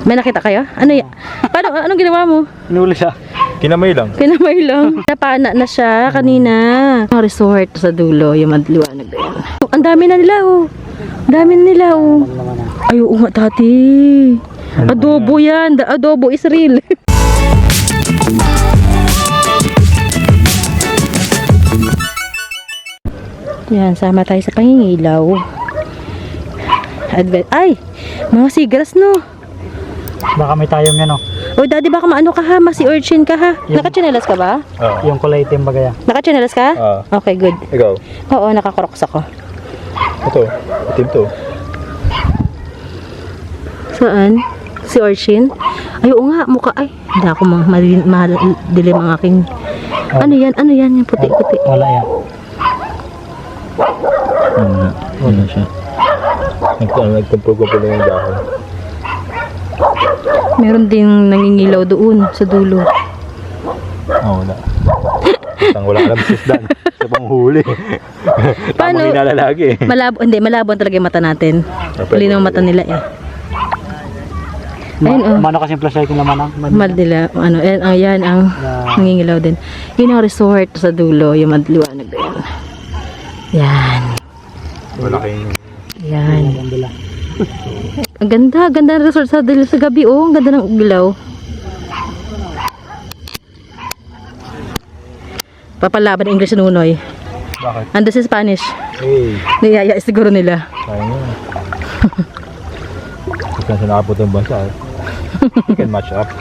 May nakita kayo? Ano yan? Paano, anong ginawa mo? Inuli siya. Kinamay lang. Kinamay lang. Napana na siya kanina. Ang resort sa dulo, yung madliwanag na yan. Ang dami na nila, oh. Ang dami na nila, oh. Ay, oo nga, tati. Adobo yan. The adobo is real. Yan, sama tayo sa pangingilaw. Ay, mga sigras, no? Baka may tayong yan, oh. O, daddy, baka maano ka ha? Masi urchin ka ha? Naka-chinelas ka ba? Yung kulay itim bagaya. Naka-chinelas ka? Okay, good. Ikaw? Oo, naka-crocs ako. Ito. Itim to. Saan? Si urchin? Ay, oo nga, mukha. Ay, hindi ako madilim ang aking... Ano yan? Ano yan? Yung puti-puti. Wala yan. Wala siya. Nagkumpul-kumpul na yung dahon. Meron ding nangingilaw doon sa dulo. Wala. Isang wala alam si Isdan. Sa panghuli. Paano? Tamang hinalalagi. Malabo, hindi, malabo talaga yung mata natin. Linaw mata nila eh. Ayun, oh. Mano kasi yung flashlight yung laman ng Madila, ano, yan ang nangingilaw din. Yun ang resort sa dulo, yung madliwanag na yan. Yan. Wala kayong... Yan. Ang ganda, ganda ng resort sa dulo sa gabi, oh. Ang ganda ng ilaw. Papalaban ng English nunoy. Bakit? Ando sa Spanish. Hey. Niyaya siguro nila. Sayang yun. Kasi nakapot ang bansa. You can match up.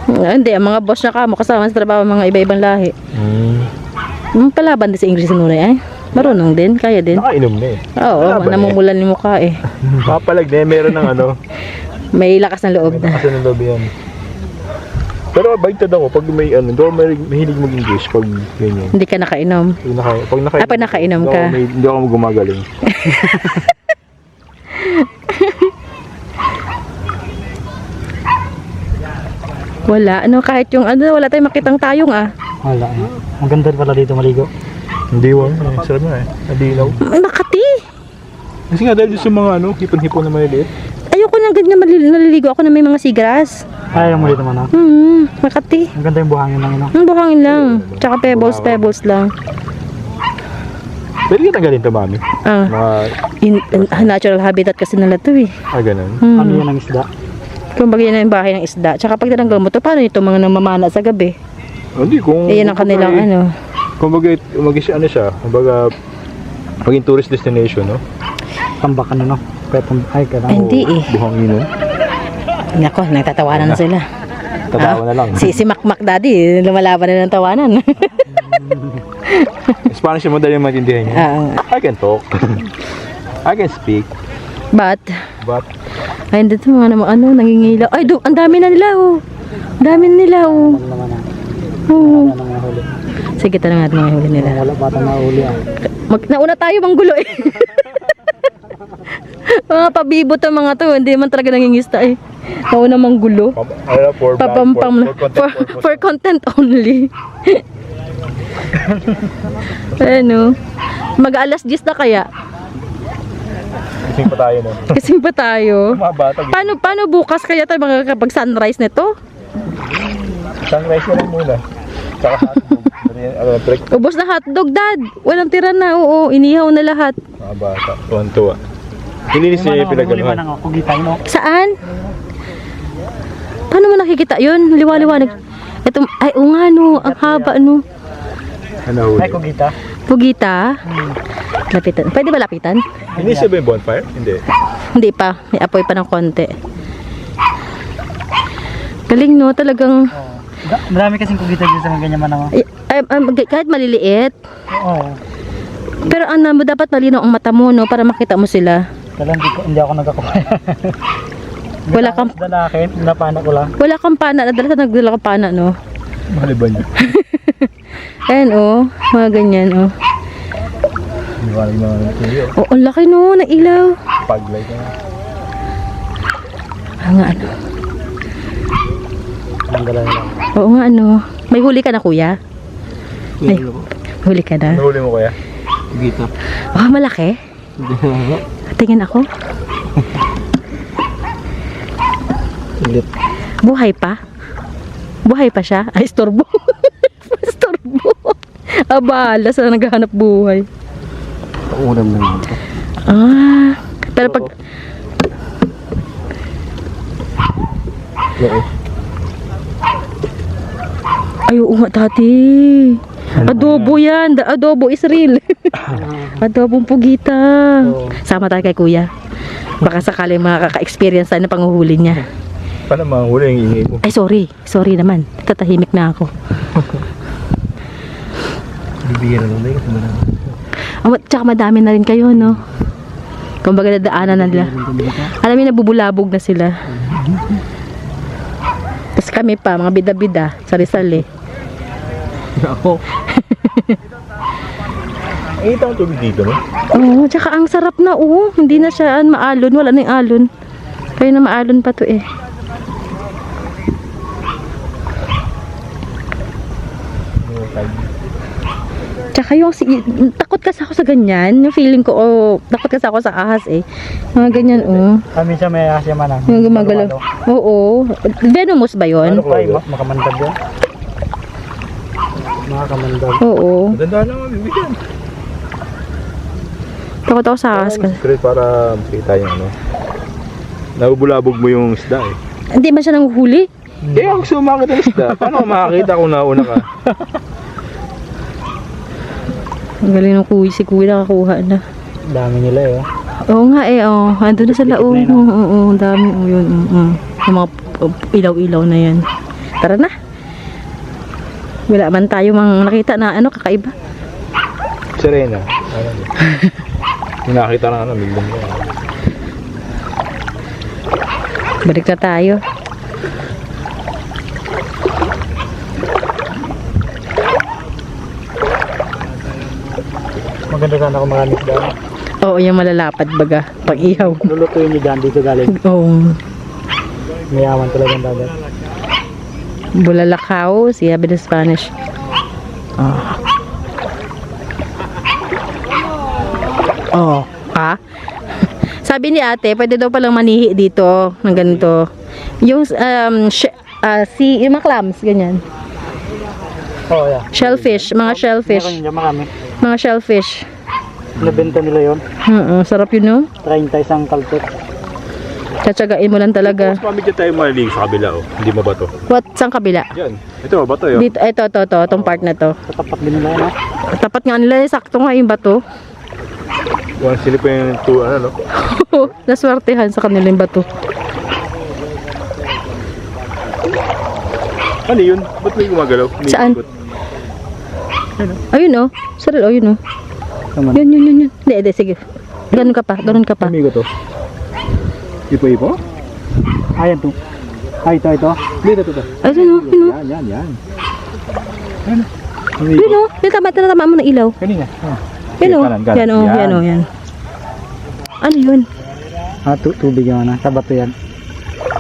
Hindi, ang mga boss na kamo kasama sa trabaho, mga iba-ibang lahi. Palaban din sa English nunoy ay. Marunong din, kaya din. Nakainom na eh. Oo, namumulan yung mukha eh. Papalag na eh, meron ng ano. May lakas ng loob na. Kasi ng lobby yan. Pero baigtad ako pag may ano, doon mahilig mag-English pag ganyan. Hindi ka nakainom. Pag nakainom ka. Hindi ako gumagaling. Wala, ano, kahit yung ano, wala tayong makitang tayong ah. Wala. Ang ganda pala dito maligo. Hindi wala, sarap na eh. Nadilaw. Makati! Kasi nga dahil sa mga ano, hipon-hipon na maliliit. Ayoko na ganyan, naliligo ako na may mga sigras. Ayaw mo dito man, oh. Makati. Ang ganda yung buhangin lang, no? Ang buhangin lang. Tsaka pebbles lang. Pwede ka tanggalin ito, mami. Mga... Natural habitat kasi nila to eh. Ganun. Ano yan ang isda? Kung bagay na yung bahay ng isda. Tsaka pag tinanggal mo to, paano ito mga namamana sa gabi? Hindi, kung... Yan ang kanilang ano. Kung bagay, ano siya, kung baga, maging tourist destination, no? Tambakan, no? Ay, hindi eh. Buhanginan. Nako, nagtatawanan na sila. Tatawa na lang. Si Makmak daddy, lumalaban na ng tawanan. Spanish yung madali maintindihan niya. I can talk. I can speak. But, But, ay, dito mga naman, ano, nangingilaw. Ay, ang dami na nila, oh. Ang dami na nila, oh. Oo. Sige, tanong natin mga huli nila. Wala bata na uli, ah. Nauna tayo, manggulo eh. Mga pabibo to mga to, hindi man talaga nangingista eh. Nauna manggulo. For content only. Ano? Mag-alas 10 na kaya? Kasing pa tayo nun. Kasing pa tayo. Mga bata. Paano bukas kaya tayo kapag sunrise nito? Sunrise na lang muna. Tsaka hotdog. Ubos na hotdog, dad. Walang tira na, oo. Inihaw na lahat. Mga bata. Tuwan-tuwa. Hindi si pinagaluhan. Saan? Paano mo nakikita yun? Liwa-liwanag. Ito, ay, o nga no. Ang haba no. Ano huli? Ay, kugita. Pugita? Lapitan. Pwede ba lapitan? Hindi siya ba yung bonfire? Hindi. Hindi pa. May apoy pa ng konti. Galing no, talagang... Marami kasing kugita dito sa mga ganyan man, kahit maliliit. Oo. Pero ano, dapat malinaw ang mata mo, no? Para makita mo sila. Kaya hindi ako nagkakumpay. Wala kang... Dalakin, napana ko lang. Wala kang pana. Nagdala kang pana, no? Maliban niya. Ayan, oh. Mga ganyan, oh. Maraming mga tuyo. Oh, ang laki, no. Ng ilaw. Paglight na. Nga, ano. Ang dala lang. Oo nga, ano. May huli ka na, kuya? May huli ka na. Nahuli mo kaya? Kugita. Oh, malaki. Tingin ako. ulit. Buhay pa? Buhay pa siya? Ay, istorbo. Istorbo. Abala sa naghahanap buhay. Ulam na yun. Ah, pero pag... Oo. Ay, oo nga, tati. Adobo yan. The adobo is real. Adobong pugita. Oo. Sama tayo kay kuya. Baka sakaling makaka-experience tayo ng panguhuli niya. Paano mahuli yung ingay mo? Ay, sorry. Sorry naman. Tatahimik na ako. Bibigyan na lang kasi mo Tsaka madami na rin kayo, no? Kumbaga nadaanan na nila. Alam mo, nabubulabog na sila. Tapos kami pa, mga bida-bida, sari-sali. Ako. Ito ang tubig dito, no? Oo, tsaka ang sarap na, hindi na siya maalon, wala na yung alon. Kaya na maalon pa to eh. Tsaka yung, takot kasi ako sa ganyan, yung feeling ko, takot kasi ako sa ahas eh. Mga ganyan, Minsan may asya man ang. yung gumagalaw. Oo, venomous ba yun? Ano? Ay, makamandag yan. Makamandag. Oo, Maganda lang ang bibigyan. takot ako sa ahas kasi. Straight para makita yung ano. Nabubulabog mo yung isda eh. Hindi man siya nanguhuli. Eh, ako gusto makakita ng isda. Paano ka makakita kung nauna ka? Ang galing ng kuya, si kuya nakakuha na. Dami nila eh. Oo nga eh, andun na sa laon. Dikit na yun, Oo, ang dami, yun. Yung mga ilaw-ilaw na yan. Tara na. Wala man tayo mang nakita na kakaiba. Serena. Ano mo? Yung nakakita na million ko. Balik na tayo. Maganda sana kung maraming isda. Oo, yung malalapad baga, pag ihaw. Lulutuin niyo dyan dito galing. Oo. Mayaman talagang dagat. Bulalakaw, sabi ng Spanish. Ha? Sabi ni ate, pwede daw palang manihi dito ng ganito. Yung yung mga clams, ganyan. Oo, yeah. Shellfish, mga shellfish. Meron dyan marami. Mga shellfish. Nabenta nila yun. Sarap yun, no? 30 isang kalpit. Tsatsagain mo lang talaga. Mas mamigyan tayo malilig sa kabila, oh. Hindi mabato. What? Saan kabila? Yan. Ito, mabato yun. Dito, itong part na to. Tatapat din nila yun, ha? Tapat nga nila, sakto nga yung bato. One silip yung ano, no? Naswertehan sa kanila yung bato. Ano yun? Ba't may gumagalaw? May Saan? ikot. Ayun, oh. Saril, yun, oh. Naman. Yun. Hindi, sige. Ganun ka pa. Amigo to. Ipo-ipo? Ayan to. Ay, ito. Dito. Ayun, oh. Yun, oh. Yan. Yun, oh. Yung tama mo ng ilaw. Kanina. Yan, oh. kanan. Yan. Ano yun? Tubig yung ano. Sa bato yan.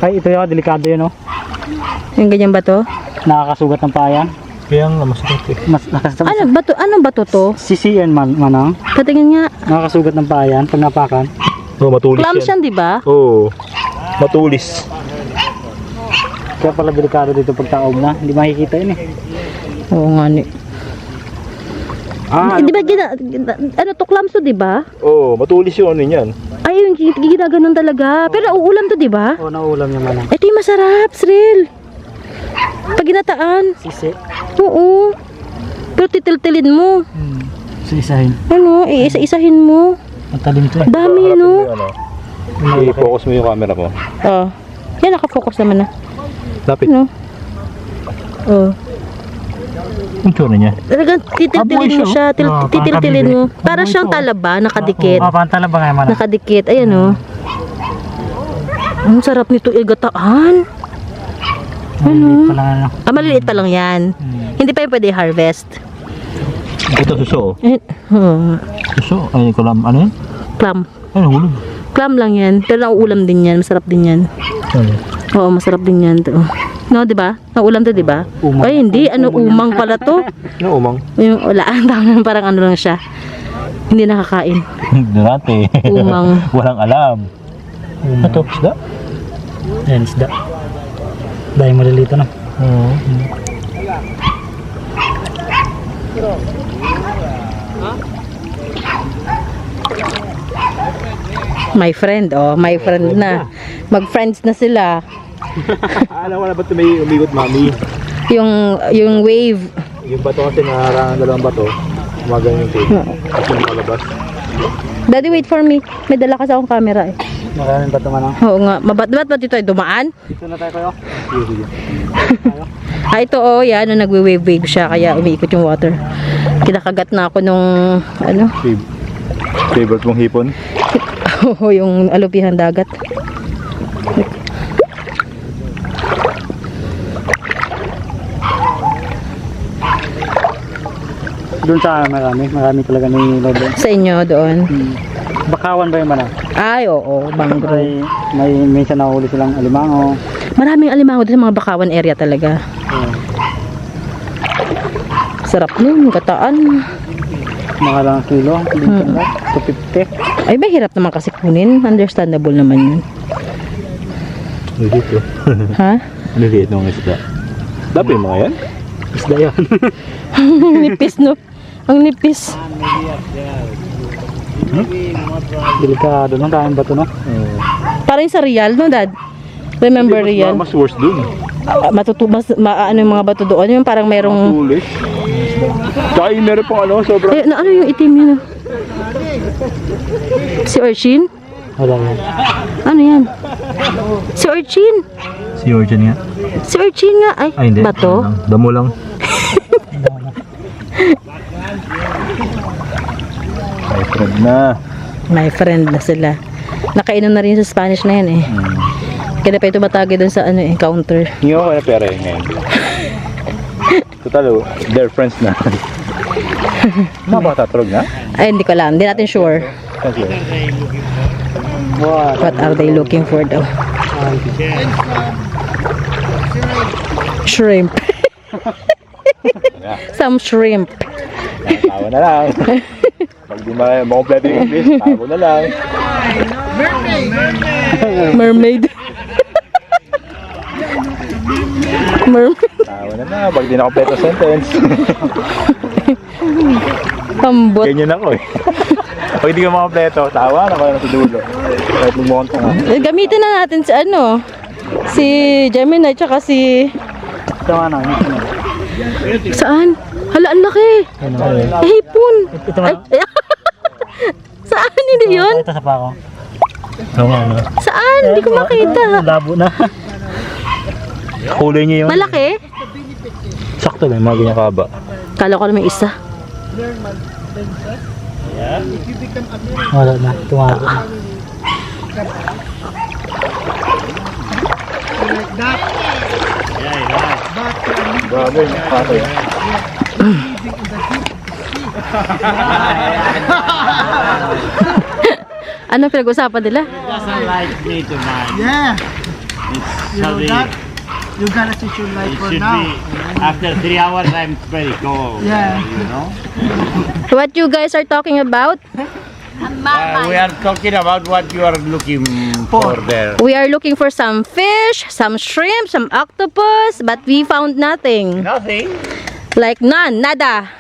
Ay, ito yung delikado yun, oh. Yung ganyan bato? Nakakasugat ng paya. Kaya nga, masakit eh. Mas nakasugat. Anong bato to? CCN manang. Patingin nga. Nakakasugat ng payan pag napakan. Oh, matulis Clams yan. yan, di ba? Oo. Matulis. Kaya pala delikado dito pag taob na. Hindi makikita yun eh. Oo nga ni. Di ba ano to, clams to, di ba? Oo, matulis yun. Ano yan? Ay, yung ginaganon talaga. Pero nauulam to, di ba? Oo, nauulam niya manang. Ito yung masarap, Sril. Pag ginataan. Sisi. Oo. Pero titil-tilin mo. Isa-isahin. Ano, iisa-isahin mo. Matalim to eh. Dami, Harapin mo no? yung ano. I-focus mo yung camera mo. Oh. Yan, nakafocus naman na. Lapit. Ano? Oh. Ang tsura niya. Talagang titil-tilin mo siya. Titil-tilin mo. Para siyang talaba, nakadikit. Pantala ba nga manang? Nakadikit. Ayan, oh. Ang sarap nito, igataan. Maliit pa lang ano. Maliliit pa lang yan. Hindi pa yung pwede harvest. Ito suso. Suso? Ay, kulam. Ano yan? Clam. Ano, hulog? Clam lang yan. Pero nauulam din yan. Masarap din yan. Oo, masarap din yan. No, di ba? Nauulam to, di ba? Umang. Ay, hindi. Umang pala to. Ano, umang? Yung wala. Parang ano lang siya. Hindi nakakain. Dati. Umang. Walang alam. Ito, isda? Ayan, isda. Dahil malilito na. My friend, oh, my friend na. Mag-friends na sila. Alam mo na ba't may umigot, mami? Yung wave. Yung bato kasi naharangan dalawang bato. Umagang yung tape. Kasi nakalabas. Daddy, wait for me. May dala kasi akong camera eh. Maraming bato man ang. Oo nga. Ba't dito ay dumaan? Dito na tayo kayo. Sige. Ito oh, yan. No, nagwe-wave siya. Kaya umiikot yung water. Kinakagat na ako nung, ano? Favorite mong hipon? Oo, yung alupihan dagat. Doon sa marami talaga ni Lodo. Sa inyo doon. Bakawan ba yung mana? Ay, oo. Bangro. May minsan nahuli silang alimango. Maraming alimango doon sa mga Bakawan area talaga. Sarap nun, kataan. Mga lang kilo. 250. Ay, mahirap naman kasi kunin. Understandable naman yun. Nandito. Ha? Nandito ng isda. Dapat yung mga yan? Isda yan. Nipis, no? Ang nipis. Delikado lang tayong bato, no? Parang sa Real, no, Dad? Remember Real? Mas worse dun. Ano yung mga bato doon? Yung parang merong... Tulis. Tsaka yung meron pong ano, sobrang... Ay, ano yung itim yun? Ah? Si Urchin? Wala yan. Ano yan? Si Urchin. Si Orjan nga. Si Urchin nga. Ay, hindi. bato? Damo lang. My friend na. My friend na sila. Nakainom na rin sa Spanish na yan eh. Kaya pa ito matagi doon sa ano eh, counter. Hindi ako kaya pera yun ngayon. Total, they're friends na. Mga bata tulog na? Ay, hindi ko alam. Hindi natin sure. Okay. What are they looking for daw? Shrimp. Some shrimp. Tawa na lang. Pag di makompleto yung English, tawa na lang. Mermaid. Mermaid. Tawa na lang. Pag di nakompleto sentence. Hambot. Ganyan ako eh. Pag di ka makompleto, tawa na ka na sa dulo. Kahit lumonta nga. Gamitin na natin si ano. Si Gemini tsaka si... Tama na. Saan? Hala, ang laki. Hipon. Ito na. Ay. Saan? Hindi yun? Ito sa pako. Saan? Hindi ko makita. Labo na. Kulay niya yung... Malaki? Sakto lang, mga ganyan kaba. Kala ko naman isa. Wala na. Tumago na. Grabe, patay. Ano pinag-usapan nila? Doesn't like me tonight. Yeah, It's you sorry. got you gotta switch your light It for should now. be after 3 hours. I'm very cold. Yeah. You know. What you guys are talking about? We are talking about what you are looking for there. We are looking for some fish, some shrimp, some octopus, but we found nothing. Nothing. Like none, nada.